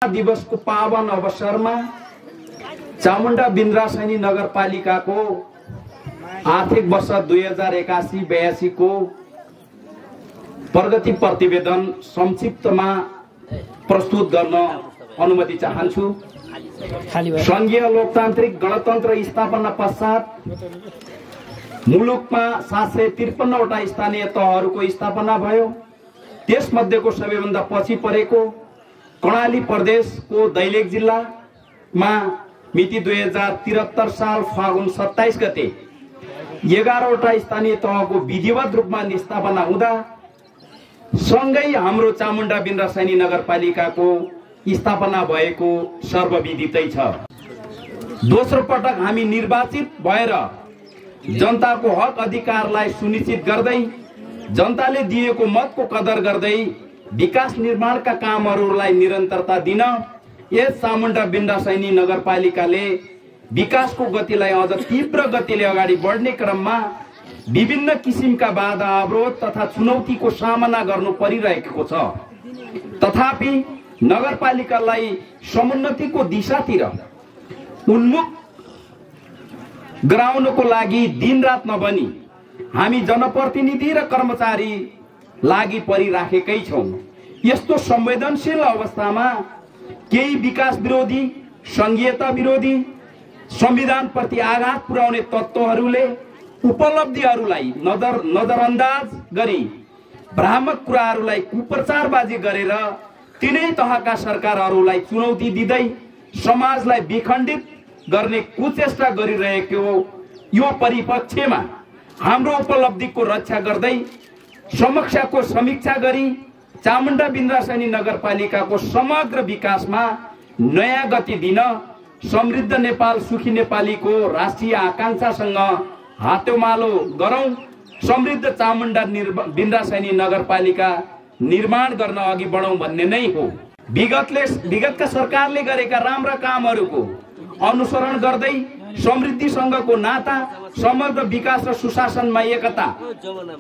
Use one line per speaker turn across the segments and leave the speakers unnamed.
दिवस को पावन अवसर में चामुण्डा बिन्द्रासैनी नगरपालिका को आर्थिक वर्ष 2081-82 को प्रगति प्रतिवेदन संक्षिप्त में प्रस्तुत गर्न अनुमति चाहन्छु। संघीय लोकतान्त्रिक गणतन्त्र स्थापना पश्चात मुलुक में 753 वटा स्थानीय तहहरूको स्थापना भयो। त्यसमध्येको सबैभन्दा पछि परेको कर्णाली प्रदेश को दैलेख जिल्ला में मिति 2073 साल फागुन 27 गते 11 वटा स्थानीय तह को विधिवत रूप में स्थापना हुँदा सँगै हाम्रो चामुण्डा बिन्द्रासैनी नगरपालिका को स्थापना भएको सर्वविदितै छ। दोस्रो पटक हामी निर्वाचित भएर जनता को हक अधिकारलाई सुनिश्चित गर्दै जनताले दिएको मतको कदर गर्दै विकास निर्माण का कामहरूलाई निरन्तरता दिन यस चामुण्डा बिन्द्रासैनी नगरपालिकाले विकास को गतिलाई अझ तीव्र गतिले अगाडि बढ्ने क्रममा विभिन्न किसिमका बाधा अवरोध तथा चुनौती को सामना गर्नु परिरहेको छ। तथापि नगरपालिकालाई समुन्नति को दिशातिर उन्मुख गराउनको लागि दिनरात नबनी हामी जनप्रतिनिधि र कर्मचारी लागि परिराखेकै छौं। यस्तो संवेदनशील अवस्थामा केही विकास विरोधी, संघीयता विरोधी, संविधान प्रति आघात पुर्याउने तत्त्वहरूले उपलब्धिहरूलाई नजरअन्दाज गरी भ्रामक कुराहरूलाई कुप्रचारबाजी गरेर तिनै तहका सरकारहरूलाई चुनौती दिँदै समाजलाई विखण्डित गर्ने कुचेष्टा गरिरहेको यो परिप्रेक्ष्यमा हाम्रो उपलब्धिको रक्षा गर्दै समस्याको समीक्षा गरी चामुण्डा बिन्द्रासैनी नगरपालिकाको समग्र विकासमा नयाँ गति दिन समृद्ध नेपाल सुखी नेपालीको राष्ट्रिय आकांक्षासँग हातेमालो गरौं, समृद्ध चामुण्डा बिन्द्रासैनी नगरपालिका निर्माण गर्न अघि बढौं भन्ने नै हो। विगतका सरकारले गरेका राम्रा कामहरूको अनुसरण गर्दै समृद्धिसँगको नाता, समग्र विकास र सुशासनमा एकता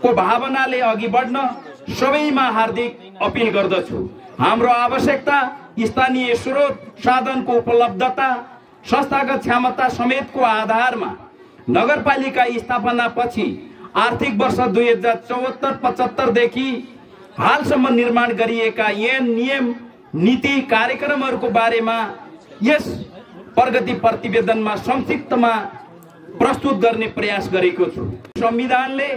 को भावनाले अघि बढ्न सबैमा हार्दिक अपील गर्दछु। हाम्रो आवश्यकता स्थानीय स्रोत साधनको उपलब्धता, संस्थागत क्षमता समेतको आधारमा नगरपालिका स्थापना पछि आर्थिक वर्ष 2074-75 देखि हालसम्म निर्माण गरिएका ऐन नियम नीति कार्यक्रमहरूको बारेमा यस प्रगति प्रतिवेदनमा संक्षिप्तमा प्रस्तुत गर्ने प्रयास गरेको छु। संविधानले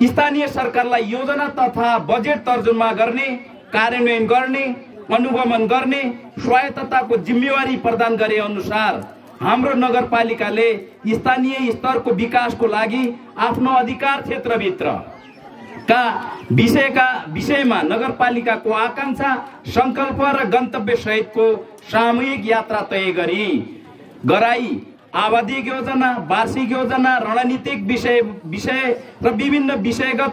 स्थानीय सरकारलाई योजना तथा बजेट तर्जुमा गर्ने, कार्यान्वयन गर्ने, अनुगमन गर्ने स्वायत्तताको जिम्मेवारी प्रदान गरे अनुसार हाम्रो नगरपालिकाले स्थानीय स्तरको विकासको लागि आफ्नो अधिकार क्षेत्रभित्र का विषयमा नगरपालिकाको आकांक्षा, संकल्प र गन्तव्य सहितको सामूहिक यात्रा तय गराई आवधिक योजना, वार्षिक योजना, रणनीतिक विषय र विभिन्न विषयगत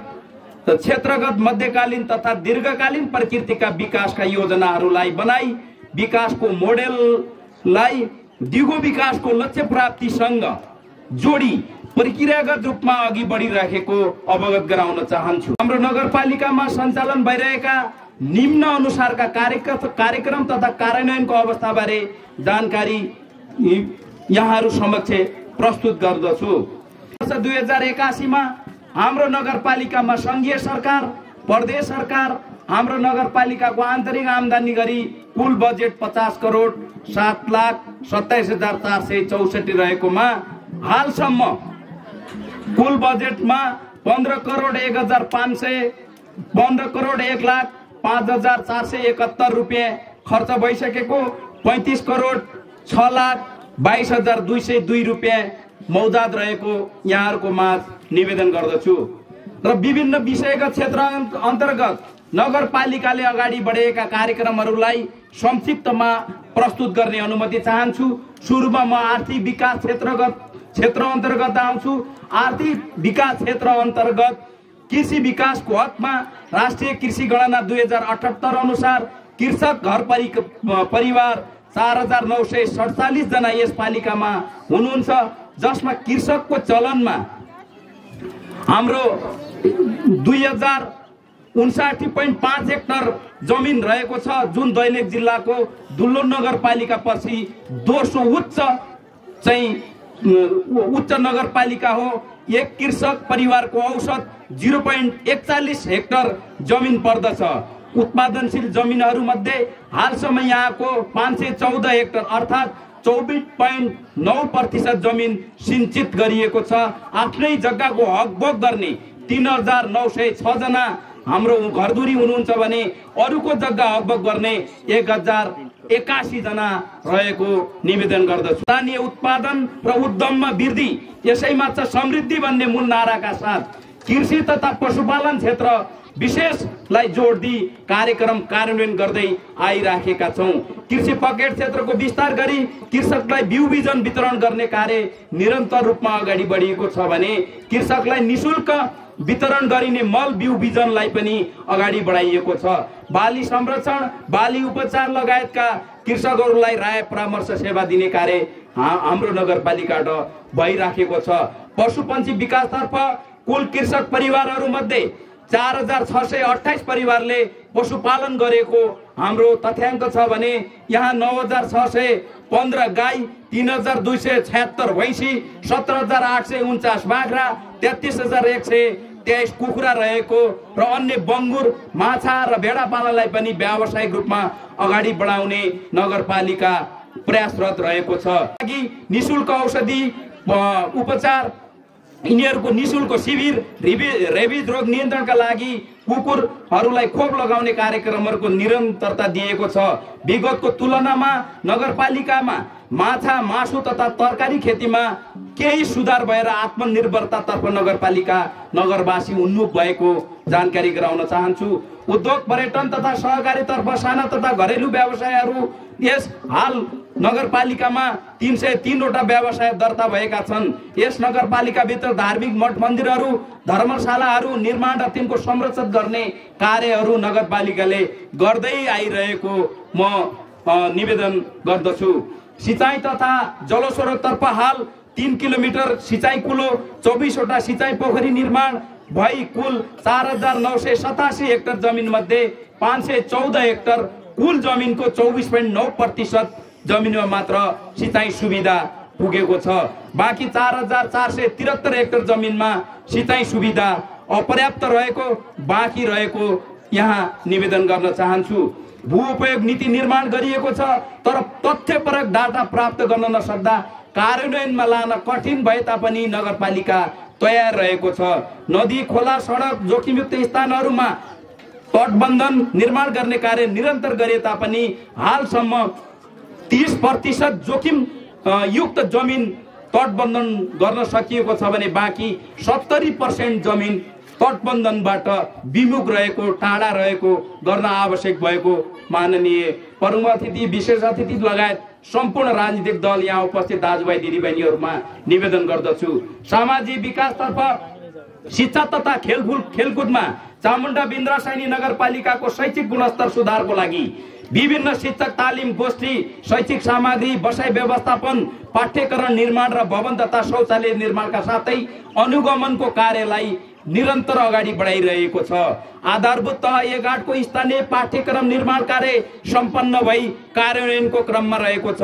क्षेत्रगत मध्यकालीन तथा दीर्घकालीन प्रकृतिका विकासका योजनाहरूलाई बनाई विकासको मोडेललाई दिगो विकासको लक्ष्य प्राप्तिसँग जोडी प्रक्रियागत रूपमा अघि बढिरहेको अवगत गराउन चाहन्छु। हाम्रो नगरपालिकामा सञ्चालन भइरहेका निम्न अनुसारका कार्यक्रम तथा कार्यान्वयनको अवस्थाबारे जानकारी यहाँहरू समक्ष प्रस्तुत गर्दछु। वर्ष 2081 मा हाम्रो नगरपालिकामा संघीय सरकार, प्रदेश सरकार हाम्रो नगरपालिकाको आन्तरिक आम्दानी गरी कुल बजेट 50 करोड 7,27,464 रहेकोमा हालसम्म कुल बजेटमा 15 करोड 1,05,15,01,05,471 रुपियाँ खर्च भइसकेको, 35 करोड 6,22,202 रुपियाँ मौजाद रहेको यहाँहरूको माझ निवेदन गर्दछु। र विभिन्न विषयगत क्षेत्र अन्तर्गत नगरपालिकाले अगाडि बढेका कार्यक्रमहरूलाई संक्षिप्तमा प्रस्तुत गर्ने अनुमति चाहन्छु। सुरुमा म आर्थिक विकास क्षेत्र अन्तर्गत आउँछु। आर्थिक विकास क्षेत्र अन्तर्गत कृषि विकासको हकमा राष्ट्रिय कृषि गणना 2078 अनुसार कृषक घर परिवार 4,947 जना यस पालिकामा हुनुहुन्छ, जसमा कृषकको चलनमा हाम्रो 59.5 हेक्टर जमिन रहेको छ, जुन दैलेख जिल्लाको दुल्लो नगरपालिका पछि दोस्रो उच्च नगरपालिका हो। एक कृषक परिवारको औसत 0.41 हेक्टर जमिन पर्दछ। उत्पादनशील जमिनहरू मध्ये हालसम्म यहाँको 514 हेक्टर अर्थात् 24.9% जमिन सिंचित गरिएको छ। आफ्नै जग्गाको हकभोग गर्ने 3906 जना हाम्रो घरधुरी हुनुहुन्छ भने अरूको जग्गा हकभोग गर्ने 1081 जना रहेको निवेदन गर्दछु। स्थानीय उत्पादन र उद्यममा वृद्धि, यसैमा चाहिँ समृद्धि भन्ने मूल नाराका साथ कृषि तथा पशुपालन क्षेत्र विशेषलाई जोड दिई कार्यक्रम कार्यान्वयन गर्दै आइराखेका छौं। कृषि पकेट क्षेत्रको विस्तार गरी कृषकलाई बिउ बिजन वितरण गर्ने कार्य निरन्तर रूपमा अगाडि बढिएको छ भने कृषकलाई निशुल्क वितरण गरिने मल बिउ बिजनलाई पनि अगाडि बढाइएको छ। बाली संरक्षण, बाली उपचार लगायतका कृषकहरूलाई राय परामर्श सेवा दिने कार्य हाम्रो नगरपालिकाबाट भइराखेको छ। पशुपन्छी विकासतर्फ कुल कृषक परिवारहरू मध्ये 4628 परिवारले पशुपालन गरेको हाम्रो तथ्याङ्क छ भने यहाँ 9615 गाई, 3276 भैँसी, 17849 बाख्रा, 33123 कुखुरा रहेको र अन्य बङ्गुर, माछा र भेडा पालनलाई पनि व्यावसायिक रूपमा अगाडि बढाउने नगरपालिका प्रयासरत रहेको छ। निशुल्क औषधि उपचार, यिनीहरूको निशुल्क शिविर, रेबिज रोग नियन्त्रणका लागि कुकुरहरूलाई खोप लगाउने कार्यक्रमहरूको निरन्तरता दिएको छ। विगतको तुलनामा नगरपालिकामा माछा, मासु तथा तरकारी खेतीमा केही सुधार भएर आत्मनिर्भरतातर्फ नगरपालिका नगरवासी उन्मुख भएको जानकारी गराउन चाहन्छु। उद्योग, पर्यटन तथा सहकारीतर्फ साना तथा घरेलु व्यवसायहरू यस हाल नगरपालिकामा 303 वटा व्यवसाय दर्ता भएका छन्। यस नगरपालिकाभित्र धार्मिक मठ मन्दिरहरू, धर्मशालाहरू निर्माण र तिनको संरक्षण गर्ने कार्यहरू नगरपालिकाले गर्दै आइरहेको म निवेदन गर्दछु। सिंचाई तथा जलस्रोततर्फ हाल 3 किलोमिटर सिंचाई कुलो, 24 वटा सिंचाई पोखरी निर्माण भई कुल 4987 हेक्टर जमिन मध्ये 514 हेक्टर कुल जमिनको 24.9% जमिनमा मात्र सिंचाई सुविधा पुगेको छ। बाँकी 4473 हेक्टर जमिनमा सिंचाई सुविधा अपर्याप्त रहेको बाँकी रहेको यहाँ निवेदन गर्न चाहन्छु। भू उपयोग नीति निर्माण गरिएको छ, तर तथ्यपरक डाटा प्राप्त गर्न नसक्दा कार्यान्वयनमा लान कठिन भए तापनि नगरपालिका तयार रहेको छ। नदी, खोला, सडक, जोखिमयुक्त स्थानहरूमा तटबन्धन निर्माण गर्ने कार्य निरन्तर गरे तापनि हालसम्म 30% जोखिम युक्त जमिन तटबन्धन गर्न सकिएको छ भने बाँकी 70% जमिन तटबन्धनबाट विमुख रहेको, टाढा रहेको, गर्न आवश्यक भएको माननीय प्रमुख अतिथि, विशेष अतिथि लगायत सम्पूर्ण राजनीतिक दल यहाँ उपस्थित दाजुभाइ दिदीबहिनीहरूमा निवेदन गर्दछु। सामाजिक विकासतर्फ शिक्षा तथा खेलकुदमा चामुण्डा बिन्द्रसाइनी नगरपालिकाको शैक्षिक गुणस्तर सुधारको लागि विभिन्न शिक्षक तालिम गोष्ठी, शैक्षिक सामग्री, बसाइ व्यवस्थापन, पाठ्यक्रम निर्माण र भवन तथा शौचालय निर्माणका साथै अनुगमनको कार्यलाई निरन्तर अगाडि बढाइरहेको छ। आधारभूत तह 1-8 को स्थानीय पाठ्यक्रम निर्माण कार्य सम्पन्न भई कार्यान्वयनको क्रममा रहेको छ।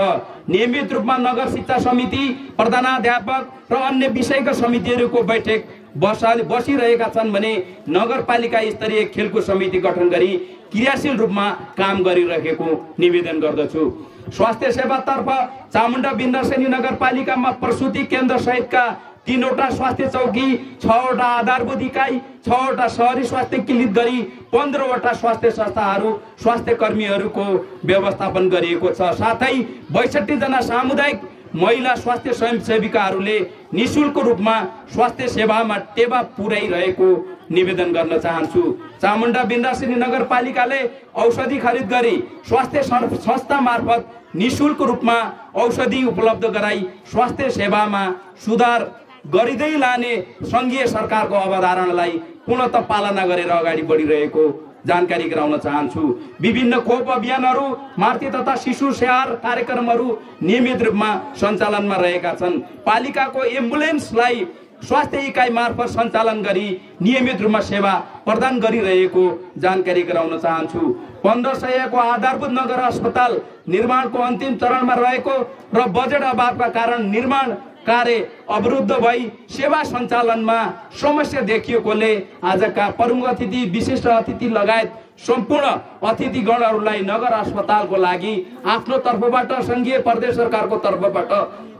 नियमित रूपमा नगर शिक्षा समिति, प्रधानाध्यापक र अन्य विषयका समितिहरूको बैठक बसिरहेका छन् भने नगरपालिका स्तरीय खेलकुद समिति गठन गरी क्रियाशील रूपमा काम गरिरहेको निवेदन गर्दछु। स्वास्थ्य सेवातर्फ चामुण्डा बिन्द्रसाइनी नगरपालिकामा प्रसूति केन्द्र सहितका 3 वटा स्वास्थ्य चौकी, 6 वटा आधारभूत इकाइ, 6 वटा शहरी स्वास्थ्य केन्द्र गरी 15 वटा स्वास्थ्य संस्थाहरू, स्वास्थ्य कर्मीहरूको व्यवस्थापन गरिएको छ। साथै 62 जना सामुदायिक महिला स्वास्थ्य स्वयंसेविकाहरूले निशुल्क रूपमा स्वास्थ्य सेवामा टेवा पुर्याइरहेको निवेदन गर्न चाहन्छु। चामुण्डा बिन्द्रसाइनी नगरपालिकाले औषधि खरिद गरी स्वास्थ्य संस्था मार्फत निशुल्क रूपमा औषधि उपलब्ध गराई स्वास्थ्य सेवामा सुधार गरिँदै लाने संघीय सरकारको अवधारणालाई पूर्णतः पालना गरेर अगाडि बढिरहेको जानकारी गराउन चाहन्छु। विभिन्न खोप अभियानहरू, मातृ तथा शिशु स्याहार कार्यक्रमहरू नियमित रूपमा सञ्चालनमा रहेका छन्। पालिकाको एम्बुलेन्सलाई स्वास्थ्य इकाइ मार्फत सञ्चालन गरी नियमित रूपमा सेवा प्रदान गरिरहेको जानकारी गराउन चाहन्छु। 1500 को आधारभूत नगर अस्पताल निर्माणको अन्तिम चरणमा रहेको र बजेट अभावका कारण निर्माण कार्य अवरुद्ध भई सेवा सञ्चालनमा समस्या देखिएकोले आजका प्रमुख अतिथि, विशिष्ट अतिथि लगायत सम्पूर्ण अतिथिगणहरूलाई नगर अस्पतालको लागि आफ्नो तर्फबाट संघीय प्रदेश सरकारको तर्फबाट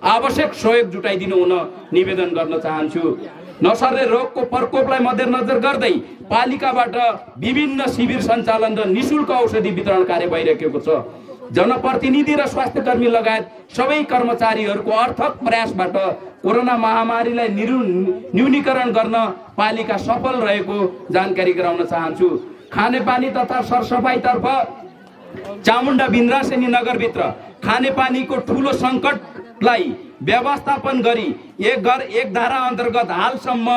आवश्यक सहयोग जुटाइदिनु हुन निवेदन गर्न चाहन्छु। नसर्ने रोगको प्रकोपलाई मध्यनजर गर्दै पालिकाबाट विभिन्न शिविर सञ्चालन र निशुल्क औषधि वितरण कार्य भइरहेको छ। जनप्रतिनिधि र स्वास्थ्यकर्मी लगायत सबै कर्मचारीहरूको अर्थक प्रयासबाट कोरोना महामारीलाई न्यूनीकरण गर्न पालिका सफल रहेको जानकारी गराउन चाहन्छु। खानेपानी तथा सरसफाइतर्फ चामुण्डा बिन्द्रासेनी नगरभित्र खानेपानीको ठूलो सङ्कटलाई व्यवस्थापन गरी एक घर एक धारा अन्तर्गत हालसम्म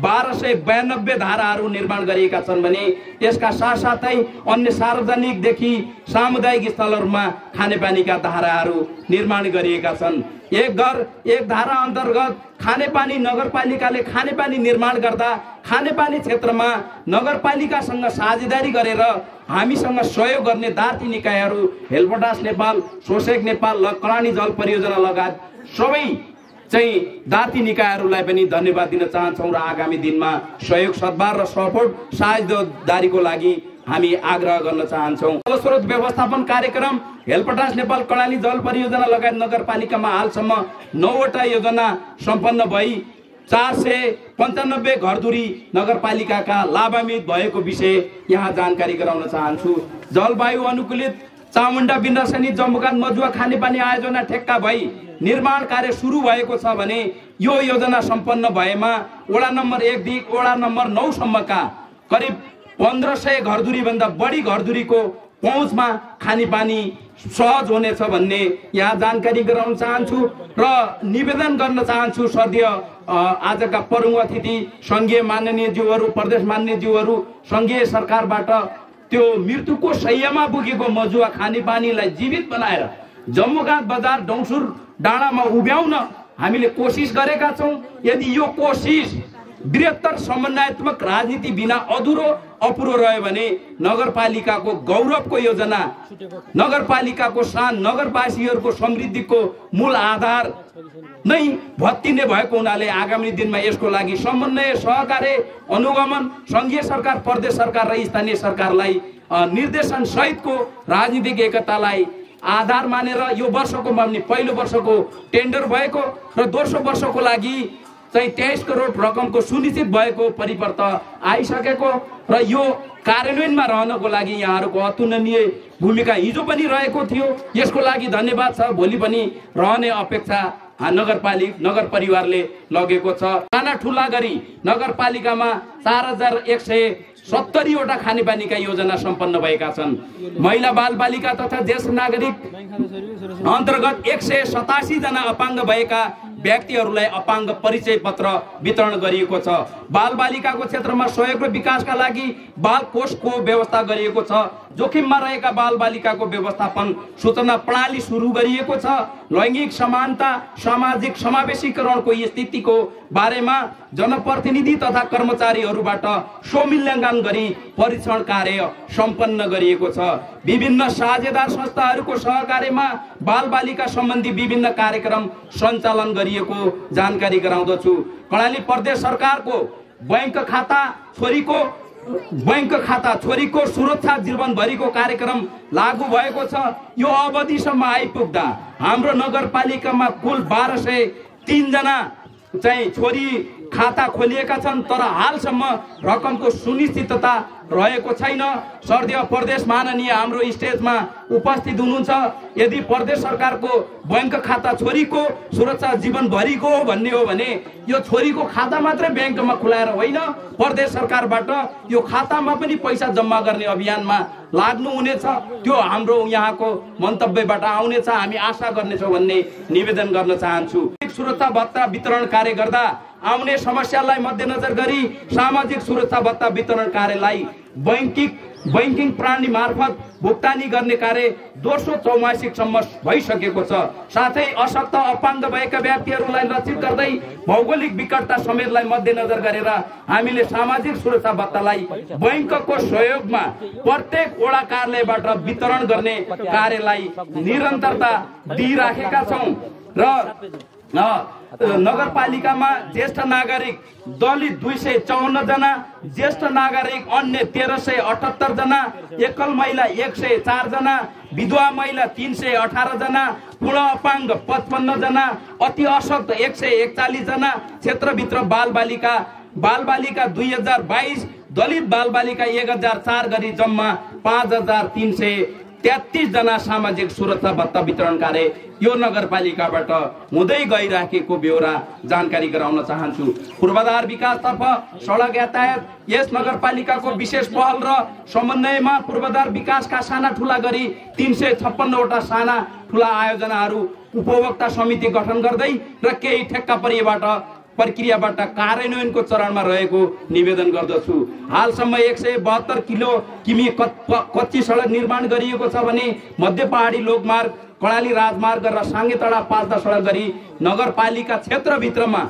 1292 धाराहरू निर्माण गरिएका छन् भने यसका साथसाथै अन्य सार्वजनिकदेखि सामुदायिक स्थलहरूमा खानेपानीका धाराहरू निर्माण गरिएका छन्। एक घर एक धारा अन्तर्गत खानेपानी नगरपालिकाले खानेपानी निर्माण गर्दा खानेपानी क्षेत्रमा नगरपालिकासँग साझेदारी गरेर हामीसँग सहयोग गर्ने दार्ती निकायहरू हेल्पटास नेपाल, सोसेक नेपाल, कर्णाली जल परियोजना लगायत सबै चाहिँ दार्ती निकायहरूलाई पनि धन्यवाद दिन चाहन्छौँ र आगामी दिनमा सहयोग, सद्भाव र सपोर्ट साझेदारीको लागि हामी आग्रह गर्न चाहन्छौँ। जलस्रोत व्यवस्थापन कार्यक्रम हेल्पटास नेपाल, कर्णाली जल परियोजना लगायत नगरपालिकामा हालसम्म 9वटा योजना सम्पन्न भई 495 घरधुरी नगरपालिकाका लाभान्वित भएको विषय यहाँ जानकारी गराउन चाहन्छु। जलवायु अनुकूलित चामुण्डा बिन्द्रासेनी जम्बुकात मजुवा खानेपानी आयोजना ठेक्का भई निर्माण कार्य सुरु भएको छ भने यो योजना सम्पन्न भएमा वडा नम्बर 1 देखि वडा नम्बर 9 सम्मका करिब 1500 घरधुरी भन्दा बढी घरधुरीको पहुँचमा खानेपानी सहज हुनेछ भन्ने यहाँ जानकारी गराउन चाहन्छु र निवेदन गर्न चाहन्छु। सद्य आजका प्रमुख अतिथि संघीय माननीय ज्यूहरू, प्रदेश माननीय ज्यूहरू, संघीय सरकारबाट त्यो मृत्युको शैय्यामा पुगेको मजुवा खानेपानीलाई जीवित बनाएर जम्मूकाँत बजार डौसुर डाँडामा उभ्याउन हामीले कोसिस गरेका छौँ। यदि यो कोसिस बृहत्तर समन्वयात्मक राजनीति बिना अपुरो रह्यो भने नगरपालिकाको गौरवको योजना, नगरपालिकाको शान, नगरवासीहरूको समृद्धिको मूल आधार नै भत्किने भएको हुनाले आगामी दिनमा यसको लागि समन्वय, सहकार्य, अनुगमन संघीय सरकार, प्रदेश सरकार र स्थानीय सरकारलाई निर्देशन सहितको राजनीतिक एकतालाई आधार मानेर यो वर्षको पहिलो वर्षको टेन्डर भएको र दोस्रो वर्षको लागि चाहिँ 23 करोड रकमको सुनिश्चित भएको परिपत्र आइसकेको र यो कार्यान्वयनमा रहनको लागि यहाँहरूको अतुलनीय भूमिका हिजो पनि रहेको थियो। यसको लागि धन्यवाद छ। भोलि पनि रहने अपेक्षा नगर परिवारले लगेको छ। साना ठुला गरी नगरपालिकामा 4170 वटा खानेपानीका योजना सम्पन्न भएका छन्। महिला बालबालिका तथा ज्येष्ठ नागरिक अन्तर्गत 187 जना अपाङ्ग भएका व्यक्तिहरूलाई अपाङ्ग परिचय पत्र वितरण गरिएको छ। बालबालिकाको क्षेत्रमा सहयोग र विकासका लागि बाल कोषको व्यवस्था गरिएको छ। जोखिममा रहेका बालबालिकाको व्यवस्थापन सूचना प्रणाली सुरु गरिएको छ। लैङ्गिक समानता, सामाजिक समावेशीकरणको स्थितिको बारेमा जनप्रतिनिधि तथा कर्मचारीहरूबाट स्वमूल्याङ्कन गरी परीक्षण कार्य सम्पन्न गरिएको छ। विभिन्न साझेदार संस्थाहरूको सहकार्यमा बालबालिका सम्बन्धी विभिन्न कार्यक्रम सञ्चालन गरिएको जानकारी गराउँदछु। कर्णाली प्रदेश सरकारको बैंक खाता छोरीको सुरक्षा जीवनभरिको कार्यक्रम लागू भएको छ। यो अवधिसम्म आइपुग्दा हाम्रो नगरपालिकामा कुल 1203 जना चाहिँ छोरी खाता खोलिएका छन्, तर हालसम्म रकमको सुनिश्चितता रहेको छैन। सद्य प्रदेश माननीय हाम्रो स्टेजमा उपस्थित हुनुहुन्छ। यदि प्रदेश सरकारको बैंक खाता छोरीको सुरक्षा जीवनभरिको हो भन्ने हो भने यो छोरीको खाता मात्रै ब्याङ्कमा खुलाएर होइन, प्रदेश सरकारबाट यो खातामा पनि पैसा जम्मा गर्ने अभियानमा लाग्नु हुनेछ। त्यो हाम्रो यहाँको मन्तव्यबाट आउनेछ, हामी आशा गर्नेछौँ भन्ने निवेदन गर्न चाहन्छु। सुरक्षा भत्ता वितरण कार्य गर्दा आउने समस्यालाई मध्यनजर गरी सामाजिक सुरक्षा भत्ता वितरण कार्यलाई बैंकिङ प्रणाली मार्फत भुक्तानी गर्ने कार्य दोस्रो चौमासिकसम्म भइसकेको छ। साथै अशक्त अपाङ्ग भएका व्यक्तिहरूलाई लक्षित गर्दै भौगोलिक विकटता समेतलाई मध्यनजर गरेर हामीले सामाजिक सुरक्षा भत्तालाई बैंकको सहयोगमा प्रत्येक वडा कार्यालयबाट वितरण गर्ने कार्यलाई निरन्तरता दिइराखेका छौं र नगरपालिकामा ज्येष्ठ नागरिक दलित 254 जना, ज्येष्ठ नागरिक अन्य 1378 जना, एकल महिला 104 जना, विधवा महिला 318 जना, पूर्ण अपाङ्ग 55 जना, अति अशक्त 141 जना, क्षेत्रभित्र बालबालिका 2022, दलित बालबालिका 1004 गरी जम्मा 5333 जना सामाजिक सुरक्षा भत्ता वितरण कार्य यो नगरपालिकाबाट हुँदै गइराखेको ब्यौरा जानकारी गराउन चाहन्छु। पूर्वाधार विकासतर्फ सडक यातायात यस नगरपालिकाको विशेष पहल र समन्वयमा पूर्वाधार विकासका साना ठुला गरी 356 वटा साना ठुला आयोजनाहरू उपभोक्ता समिति गठन गर्दै र केही ठेक्का प्रक्रियाबाट कार्यान्वयनको चरणमा रहेको निवेदन गर्दछु। हालसम्म 172 किमी कच्ची सडक निर्माण गरिएको छ भने मध्य पहाडी लोकमार्ग, कडाली राजमार्ग र साङ्गेतडा पाल्टा सडक गरी नगरपालिका क्षेत्रभित्रमा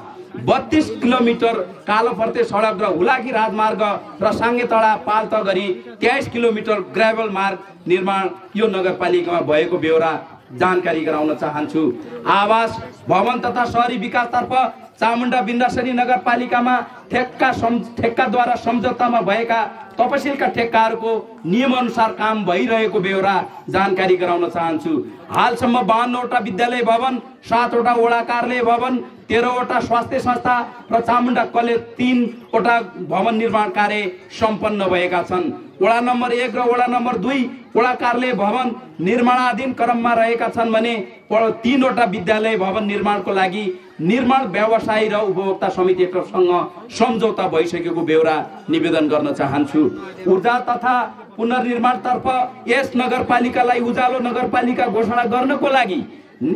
32 किलोमिटर कालोफर्ते सडक र हुलाकी राजमार्ग र साङ्गेतडा पाल्टा गरी 23 किलोमिटर ग्रेभल मार्ग निर्माण यो नगरपालिकामा भएको ब्यौरा जानकारी गराउन चाहन्छु। आवास भवन तथा शहरी विकासतर्फ चामुण्डा बिन्दासनी नगरपालिकामा ठेक्काद्वारा सम्झौतामा भएका तपसिलका ठेक्काहरूको नियमअनुसार काम भइरहेको ब्यौरा जानकारी गराउन चाहन्छु। हालसम्म 52 वटा विद्यालय भवन, 7 वटा वडा कार्यालय भवन, 13 वटा स्वास्थ्य संस्था र चामुण्डा कलेज 3 वटा भवन निर्माण कार्य सम्पन्न भएका छन्। वडा नम्बर 1 र वडा नम्बर 2 वडा कार्यालय भवन निर्माणाधीन क्रममा रहेका छन् भने 3 वटा विद्यालय भवन निर्माणको लागि निर्माण व्यवसायी र उपभोक्ता समितिहरूसँग सम्झौता भइसकेको ब्यौरा निवेदन गर्न चाहन्छु। ऊर्जा तथा पुनर्निर्माणतर्फ यस नगरपालिकालाई उज्यालो नगरपालिका घोषणा गर्नको लागि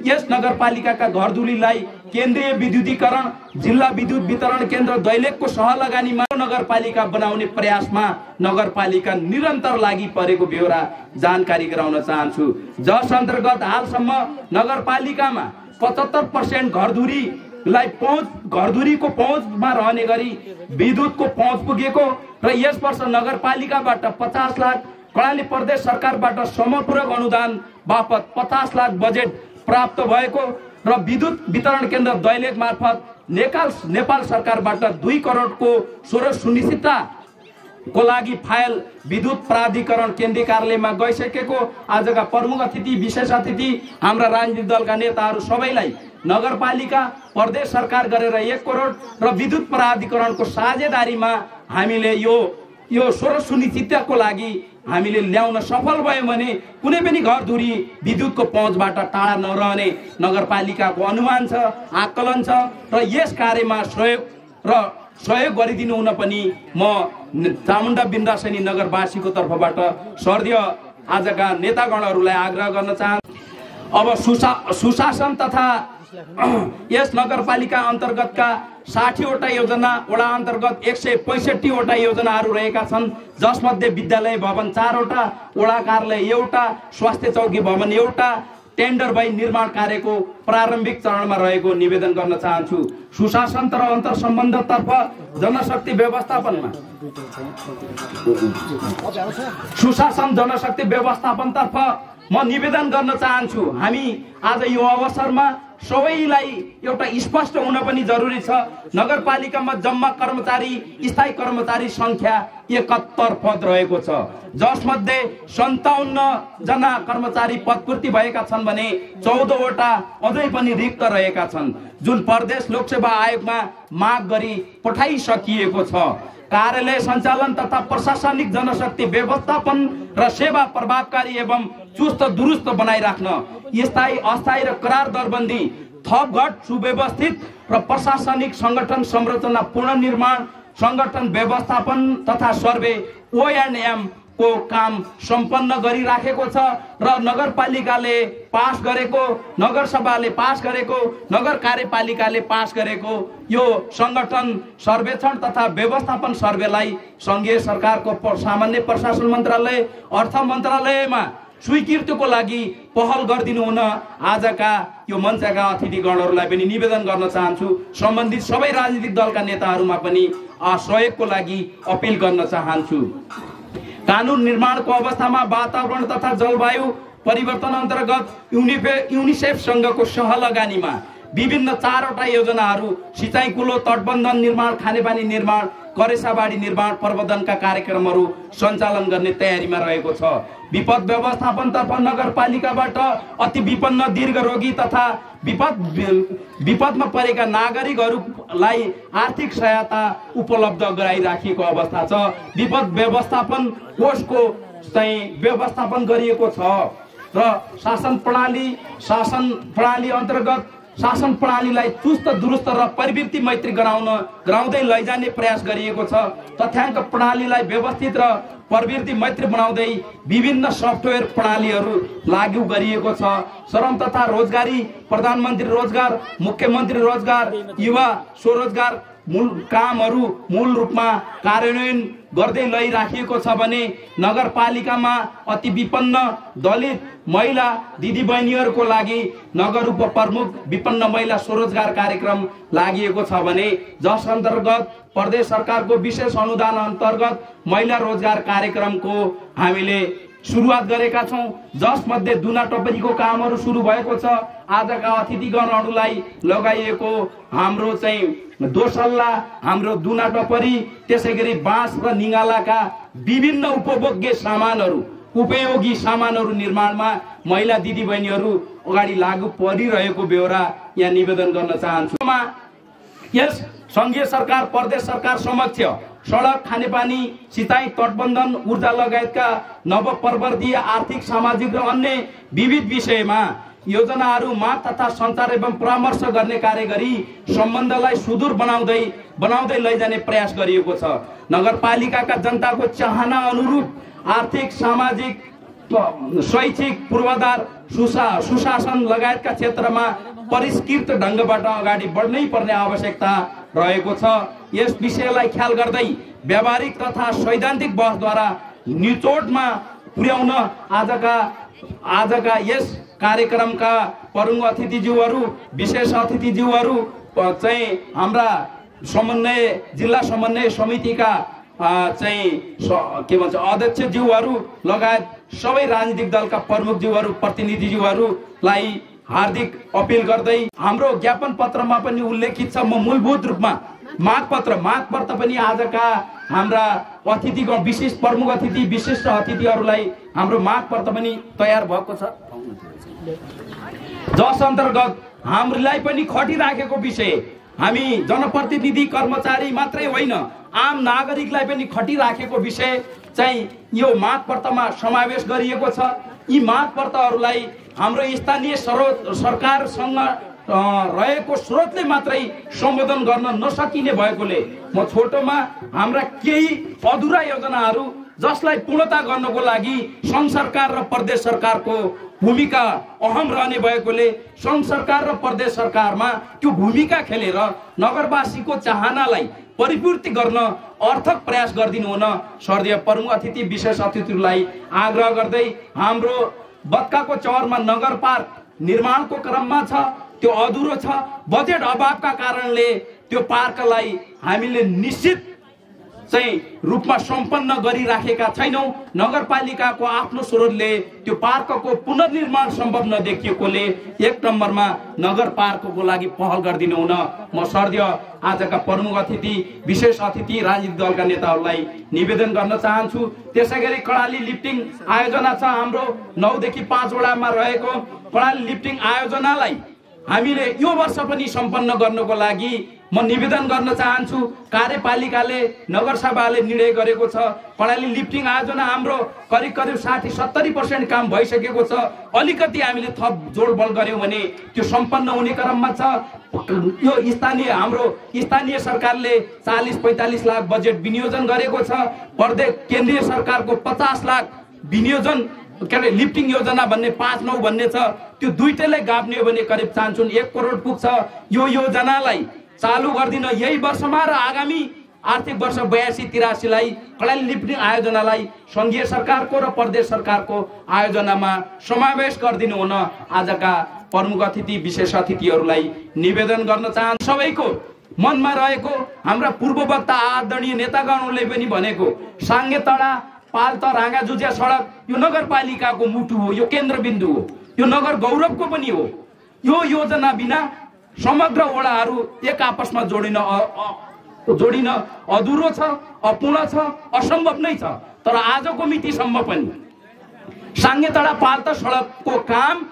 यस नगरपालिकाका घरधुरीलाई केन्द्रीय विद्युतीकरण जिल्ला विद्युत वितरण केन्द्र दैलेखको सहलगानीमा नगरपालिका बनाउने प्रयासमा नगरपालिका निरन्तर लागि परेको ब्यौरा जानकारी गराउन चाहन्छु। जस अन्तर्गत हालसम्म नगरपालिकामा 75% घरधुरीको पहुँचमा रहने गरी विद्युतको पहुँच पुगेको र यस वर्ष नगरपालिकाबाट 50 लाख, कर्णाली प्रदेश सरकारबाट समपूरक अनुदान बापत 50 लाख बजेट प्राप्त भएको र विद्युत वितरण केन्द्र दैलेख मार्फत नेपाल सरकारबाट 2 करोडको स्रोत सुनिश्चितताको लागि फाइल विद्युत प्राधिकरण केन्द्रीय कार्यालयमा गइसकेको आजका प्रमुख अतिथि, विशेष अतिथि, हाम्रा राजनीतिक दलका नेताहरू सबैलाई नगरपालिका प्रदेश सरकार गरेर 1 करोड र विद्युत प्राधिकरणको साझेदारीमा हामीले यो स्रोत सुनिश्चितताको लागि हामीले ल्याउन सफल भयौं भने कुनै पनि घरधुरी विद्युतको पहुँचबाट टाढा नरहने नगरपालिकाको अनुमान छ, आकलन छ र यस कार्यमा सहयोग गरिदिनु हुन पनि म चामुण्डा बिन्दासनी नगरवासीको तर्फबाट सर्दीय आजका नेतागणहरूलाई आग्रह गर्न चाहन्छु। अब सुशासन तथा यस नगरपालिका अन्तर्गतका 60 वटा योजना, वडा अन्तर्गत 165 वटा योजनाहरू रहेका छन्, जसमध्ये विद्यालय भवन 4 वटा, वडा कार्यालय 1 वटा, स्वास्थ्य चौकी भवन 1 वटा टेन्डर भई निर्माण कार्यको प्रारम्भिक चरणमा रहेको निवेदन गर्न चाहन्छु। सुशासन र अन्तर सम्बन्धतर्फ जनशक्ति व्यवस्थापनतर्फ म निवेदन गर्न चाहन्छु। हामी आज यो अवसरमा सबैलाई एउटा स्पष्ट हुन पनि जरुरी छ। नगरपालिकामा जम्मा कर्मचारी, स्थायी कर्मचारी संख्या 71 पद रहेको छ, जसमध्ये 57 जना कर्मचारी पदपूर्ति भएका छन् भने 14 वटा अझै पनि रिक्त रहेका छन्, जुन प्रदेश लोकसेवा आयोगमा माग गरी पठाइसकिएको छ। कार्यालय सञ्चालन तथा प्रशासनिक जनशक्ति व्यवस्थापन र सेवा प्रभावकारी एवं चुस्त दुरुस्त बनाइराख्न, स्थायी अस्थायी र करार दरबन्दी, थपघट सुव्यवस्थित र प्रशासनिक संगठन संरचना पुनर्निर्माण, संगठन व्यवस्थापन तथा सर्वे, O&M को काम सम्पन्न गरिराखेको छ र नगरपालिकाले पास गरेको, नगरसभाले पास गरेको, नगर कार्यपालिकाले पास गरेको यो संगठन सर्वेक्षण तथा व्यवस्थापन सर्वेलाई संघीय सरकारको सामान्य प्रशासन मन्त्रालय, अर्थ मन्त्रालयमा स्वीकृतिको लागि पहल गरिदिनु हुन आजका यो मञ्चका अतिथिगणहरूलाई पनि निवेदन गर्न चाहन्छु। सम्बन्धित सबै राजनीतिक दलका नेताहरूमा पनि सहयोगको लागि अपिल गर्न चाहन्छु। कानुन निर्माणको अवस्थामा वातावरण तथा जलवायु परिवर्तन अन्तर्गत युनिसेफ संघको सहलगानीमा विभिन्न 4वटा योजनाहरू सिंचाई कुलो, तटबन्धन निर्माण, खानेपानी निर्माण, करेसाबाडी निर्माण प्रबन्धनका कार्यक्रमहरू सञ्चालन गर्ने तयारीमा रहेको छ। विपद व्यवस्थापनतर्फ नगरपालिकाबाट अति विपन्न, दीर्घरोगी तथा विपदमा परेका नागरिकहरूलाई आर्थिक सहायता उपलब्ध गराइराखेको अवस्था छ। विपद व्यवस्थापन कोषको चाहिँ व्यवस्थापन गरिएको छ र शासन प्रणाली अन्तर्गत शासन प्रणालीलाई चुस्त दुरुस्त र प्रवृत्ति मैत्री गराउँदै लैजाने प्रयास गरिएको छ। तथ्याङ्क प्रणालीलाई व्यवस्थित र प्रवृत्ति मैत्री बनाउँदै विभिन्न सफ्टवेयर प्रणालीहरू लागू गरिएको छ। श्रम तथा रोजगारी, प्रधानमन्त्री रोजगार, मुख्यमन्त्री रोजगार, युवा स्वरोजगार कामहरू मूल रूपमा कार्यान्वयन गर्दै लैराखिएको छ भने नगरपालिकामा अति विपन्न, दलित, महिला दिदीबहिनीहरूको लागि नगर उपप्रमुख विपन्न महिला स्वरोजगार कार्यक्रम लागिएको छ भने जस अन्तर्गत प्रदेश सरकारको विशेष अनुदान अन्तर्गत महिला रोजगार कार्यक्रमको हामीले सुरुवात गरेका छौं, जसमध्ये दुना टपरीको कामहरू सुरु भएको छ। आजका अतिथिगणहरूलाई लगाइएको हाम्रो चाहिँ दोसल्ला, हाम्रो दुना टपरी, त्यसैगरी बाँस र निगालाका विभिन्न उपयोगी सामानहरू निर्माणमा महिला दिदीबहिनीहरू अगाडि लागू परिरहेको बेहोरा यहाँ निवेदन गर्न चाहन्छु। यस संघीय सरकार, प्रदेश सरकार समक्ष सडक, खानेपानी, सिंचाई, तटबन्धन, ऊर्जा लगायतका नवप्रवर्धीय आर्थिक, सामाजिक र अन्य विविध विषयमा योजनाहरू माग तथा सञ्चार एवं परामर्श गर्ने कार्य गरी सम्बन्धलाई सुदूर बनाउँदै लैजाने प्रयास गरिएको छ। नगरपालिकाका जनताको चाहना अनुरूप आर्थिक, सामाजिक, शैक्षिक पूर्वाधार, सुशासन लगायतका क्षेत्रमा परिष्कृत ढङ्गबाट अगाडि बढ्नै पर्ने आवश्यकता रहेको छ। यस विषयलाई ख्याल गर्दै व्यावहारिक तथा सैद्धान्तिक बहसद्वारा निचोडमा पुर्याउन आजका यस कार्यक्रमका प्रमुख अतिथिज्यूहरू, विशेष अतिथिज्यूहरू चाहिँ हाम्रा जिल्ला समन्वय समितिका अध्यक्षज्यूहरू लगायत सबै राजनीतिक दलका प्रमुखज्यूहरू, प्रतिनिधिज्यूहरूलाई हार्दिक अपील गर्दै हाम्रो ज्ञापन पत्रमा पनि उल्लेखित छ। म मूलभूत रूपमा माग पत्र पनि आजका हाम्रा अतिथिगण, विशेष प्रमुख अतिथि, विशिष्ट अतिथिहरूलाई हाम्रो माग पत्र पनि तयार भएको छ, जस अन्तर्गत हामीलाई पनि खटिराखेको विषय, हामी जनप्रतिनिधि कर्मचारी मात्रै होइन, आम नागरिकलाई पनि खटिराखेको विषय चाहिँ यो माग पत्रमा समावेश गरिएको छ। यी माग पत्रहरूलाई हाम्रो स्थानीय सरकारसँग रहेको स्रोतले मात्रै सम्बोधन गर्न नसकिने भएकोले म छोटोमा हाम्रा केही अधुरा योजनाहरू जसलाई पूर्णता गर्नको लागि संघ सरकार र प्रदेश सरकारको भूमिका अहम रहने भएकोले संघ सरकार र प्रदेश सरकारमा त्यो भूमिका खेलेर नगरवासीको चाहनालाई परिपूर्ति गर्न अर्थक प्रयास गरिदिनु हुन सर्दीय प्रमुख अतिथि, विशेष अतिथिहरूलाई आग्रह गर्दै हाम्रो बत्काको चौरमा नगर पार्क निर्माणको क्रममा छ, त्यो अधुरो छ। बजेट अभावका कारणले त्यो पार्कलाई हामीले निश्चित रूपमा सम्पन्न गरिराखेका छैनौं। नगरपालिकाको आफ्नो स्रोतले त्यो पार्कको पुनर्निर्माण सम्भव नदेखिएकोले एक नम्बरमा नगर पार्कको लागि पहल गरिदिनु हुन म सर्दीय आजका प्रमुख अतिथि, विशेष अतिथि, राजनीतिक दलका नेताहरूलाई निवेदन गर्न चाहन्छु। त्यसैगरी कडाली लिफ्टिङ आयोजना छ हाम्रो 9 देखि 5 वडामा रहेको कडाली लिफ्टिङ आयोजनालाई हामीले यो वर्ष पनि सम्पन्न गर्नको लागि म निवेदन गर्न चाहन्छु। कार्यपालिकाले नगरसभाले निर्णय गरेको छ कर्णाली लिफ्टिङ आयोजना हाम्रो करिब करिब 60-70% काम भइसकेको छ। अलिकति हामीले थप जोडबल गर्यौं भने त्यो सम्पन्न हुने क्रममा छ। यो हाम्रो स्थानीय सरकारले 40-45 लाख बजेट विनियोजन गरेको छ। प्रदेश केन्द्रीय सरकारको 50 लाख विनियोजन लिफ्टिङ योजना भन्ने 5-9 भन्ने छ। त्यो दुईटैलाई गाब्ने हो भने करिब 1 करोड पुग्छ। यो योजनालाई चालू गर्दिन यही वर्षमा र आगामी आर्थिक वर्ष 82-83 लाई कर्णाली लिफ्टिङ आयोजनालाई संघीय सरकारको र प्रदेश सरकारको आयोजनामा समावेश गरिदिनु हुन आजका प्रमुख अतिथि विशेष अतिथिहरूलाई निवेदन गर्न चाहन्छु। सबैको मनमा रहेको हाम्रा पूर्ववक्ता आदरणीय नेतागणहरूले पनि भनेको साङ्गेतडा पाल्ता राङ्गाजुजिया सडक यो नगरपालिकाको मुटु हो, यो केन्द्रबिन्दु हो, यो नगर गौरवको पनि हो। यो योजना बिना समग्र वडाहरू एक आपसमा जोडिन अधुरो छ, अपूर्ण छ, असम्भव नै छ। तर आजको मितिसम्म पनि साङ्गेतडा पाल्ता सडकको काम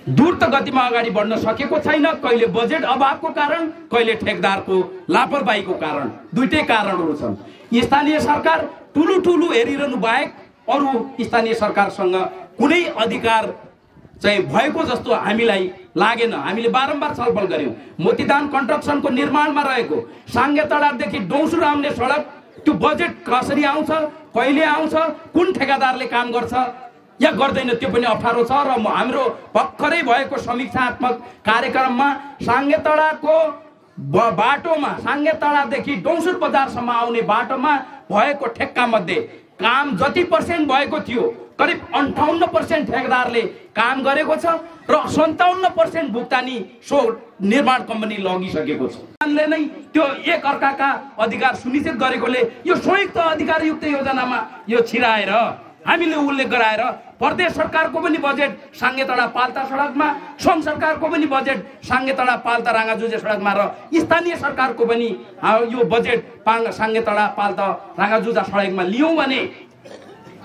द्रुत गतिमा अगाडि बढ्न सकेको छैन। कहिले बजेट अभावको कारण, कहिले ठेकदारको लापरवाहीको कारण, दुईटै कारणहरू छन्। स्थानीय सरकार ठुलो हेरिरहनु बाहेक अरू स्थानीय सरकारसँग कुनै अधिकार चाहिँ भएको जस्तो हामीलाई लागेन। हामीले बारम्बार छलफल गर्यौं। मोतीदान कन्स्ट्रक्सनको निर्माणमा रहेको साङ्गेतडादेखि डौसुर आउने सडक त्यो बजेट कसरी आउँछ, कहिले आउँछ, कुन ठेकादारले काम गर्छ या गर्दैन त्यो पनि अप्ठ्यारो छ। र हाम्रो भर्खरै भएको समीक्षात्मक कार्यक्रममा साङ्गेतडाको बाटोमा साङ्गेतडादेखि डौसुर बजारसम्म आउने बाटोमा भएको ठेक्का मध्ये काम जति % भएको थियो करिब 58% ठेकेदारले काम गरेको छ र 57% भुक्तानी सो निर्माण कम्पनी लगिसकेको छ। नै त्यो एक अर्काका अधिकार सुनिश्चित गरेकोले यो संयुक्त अधिकारयुक्त योजनामा यो छिराएर हामीले उल्लेख गराएर प्रदेश सरकारको पनि बजेट साङ्गेतडा पाल्ता सडकमा, संघ सरकारको पनि बजेट साङ्गेतडा पाल्ता राङ्गाजुजिया सडकमा र स्थानीय सरकारको पनि यो बजेट साङ्गेतडा पाल्ता राङ्गाजुजिया सडकमा लियौं भने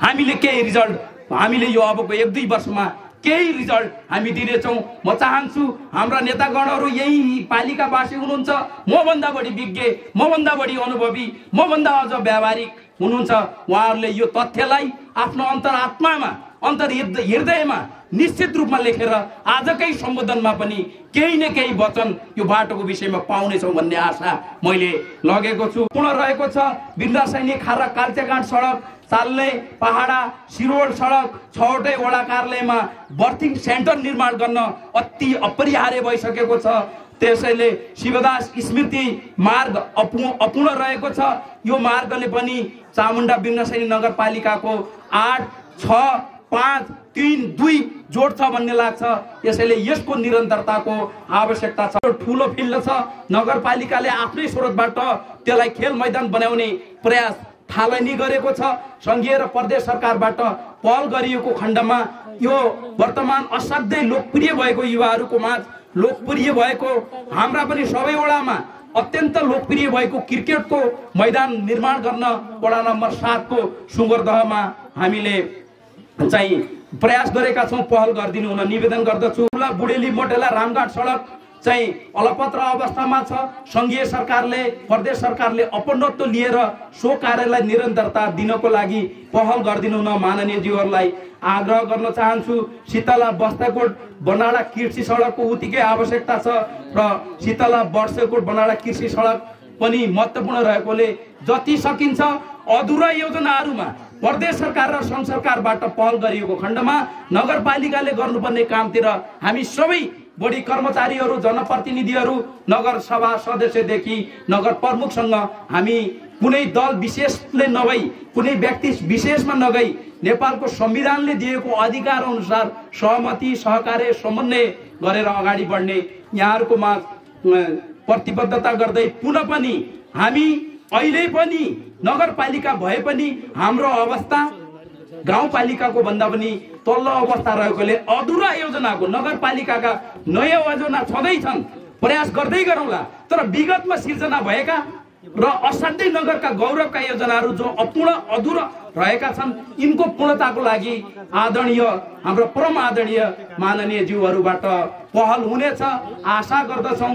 हामीले केही रिजल्ट हामीले यो अबको 1-2 वर्षमा केही रिजल्ट हामी दिनेछौँ। म चाहन्छु हाम्रा नेतागणहरू यही पालिकावासी हुनुहुन्छ, मभन्दा बढी विज्ञ, मभन्दा बढी अनुभवी, मभन्दा अझ व्यावहारिक हुनुहुन्छ। उहाँहरूले यो तथ्यलाई आफ्नो अन्तरात्मामा हृदयमा निश्चित रूपमा लेखेर आजकै सम्बोधनमा पनि केही न केही वचन यो बाटोको विषयमा पाउनेछौँ भन्ने आशा मैले लगेको छु। पूर्ण रहेको छ बिन्दा सैनिक खारा काल्चेगाँठ सडक, चाल्ने पहाडा सिरोड सडक, 6वटै वडा कार्यालयमा बर्थिङ सेन्टर निर्माण गर्न अति अपरिहार्य भइसकेको छ। त्यसैले शिवदास स्मृति मार्ग अपूर्ण रहेको छ। यो मार्गले पनि चामुण्डा बिन्दासैनी नगरपालिकाको 8, 6, 5, 3, 2 जोड्छ भन्ने लाग्छ। यसैले यसको निरन्तरताको आवश्यकता छ। ठुलो फिल्ड छ, नगरपालिकाले आफ्नै स्रोतबाट त्यसलाई खेल मैदान बनाउने प्रयास थालनी गरेको छ। संघीय र प्रदेश सरकारबाट पहल गरिएको खण्डमा यो वर्तमान असाध्यै लोकप्रिय भएको युवाहरूको माझ लोकप्रिय भएको हाम्रा पनि सबै वडामा अत्यन्त लोकप्रिय भएको क्रिकेटको मैदान निर्माण गर्न वडा नम्बर 7 को सुँगरदहमा हामीले चाहिँ प्रयास गरेका छौं। पहल गरिदिनु हुन निवेदन गर्दछु। बुढेली मोटेला रामघाट सडक चाहिँ अलपत्र अवस्थामा छ। संघीय सरकारले प्रदेश सरकारले अपनत्व लिएर सो कार्यलाई निरन्तरता दिनको लागि पहल गरिदिनु हुन माननीयज्यूहरूलाई आग्रह गर्न चाहन्छु। शीतला बस्ताकोट बनाडा कृषि सडकको उत्तिकै आवश्यकता छ र शीतला वर्षकोट बनाडा कृषि सडक पनि महत्त्वपूर्ण रहेकोले जति सकिन्छ अधुरा योजनाहरूमा प्रदेश सरकार र संघ सरकारबाट पहल गरिएको खण्डमा नगरपालिकाले गर्नुपर्ने कामतिर हामी सबै बढी कर्मचारीहरू, जनप्रतिनिधिहरू, नगर सभा सदस्यदेखि नगर प्रमुखसँग हामी कुनै दल विशेषले नभई कुनै व्यक्ति विशेषमा नगई नेपालको संविधानले दिएको अधिकार अनुसार सहमति, सहकार्य, समन्वय गरेर अगाडि बढ्ने यहाँहरूको माझ प्रतिबद्धता गर्दै पुनः पनि हामी अहिले पनि नगरपालिका भए पनि हाम्रो अवस्था गाउँपालिकाको भन्दा पनि तल्लो अवस्था रहेकोले अधुरा योजनाको नगरपालिकाका नयाँ योजना छँदैछन्, प्रयास गर्दै गरौँला। तर विगतमा सिर्जना भएका र असाध्यै नगरका गौरवका योजनाहरू जो अपूर्ण अधुरा रहेका छन्। यिनको पूर्णताको लागि आदरणीय हाम्रो परम आदरणीय माननीय ज्यूहरूबाट पहल हुनेछ आशा गर्दछौं।